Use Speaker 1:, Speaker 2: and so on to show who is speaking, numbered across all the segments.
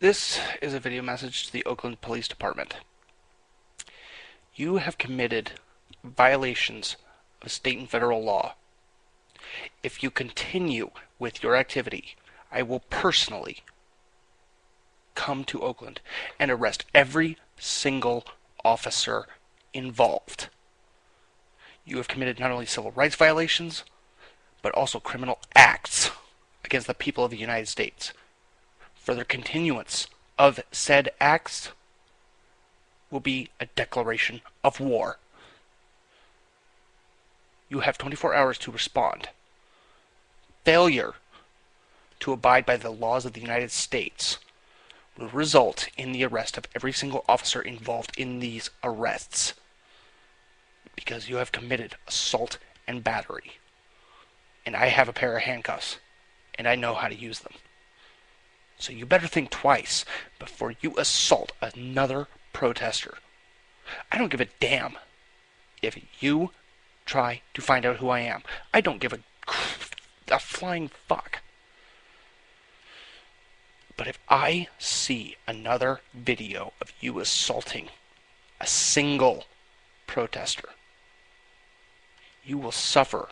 Speaker 1: This is a video message to the Oakland Police Department. You have committed violations of state and federal law. If you continue with your activity, I will personally come to Oakland and arrest every single officer involved. You have committed not only civil rights violations, but also criminal acts against the people of the United States. Further continuance of said acts will be a declaration of war. You have 24 hours to respond. Failure to abide by the laws of the United States will result in the arrest of every single officer involved in these arrests, because you have committed assault and battery. And I have a pair of handcuffs, and I know how to use them. So you better think twice before you assault another protester. I don't give a damn if you try to find out who I am. I don't give a flying fuck. But if I see another video of you assaulting a single protester, you will suffer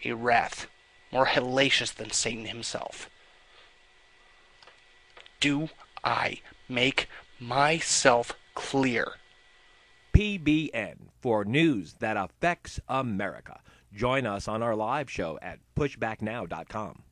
Speaker 1: a wrath more hellacious than Satan himself. Do I make myself clear?
Speaker 2: PBN, for news that affects America. Join us on our live show at pushbacknow.com.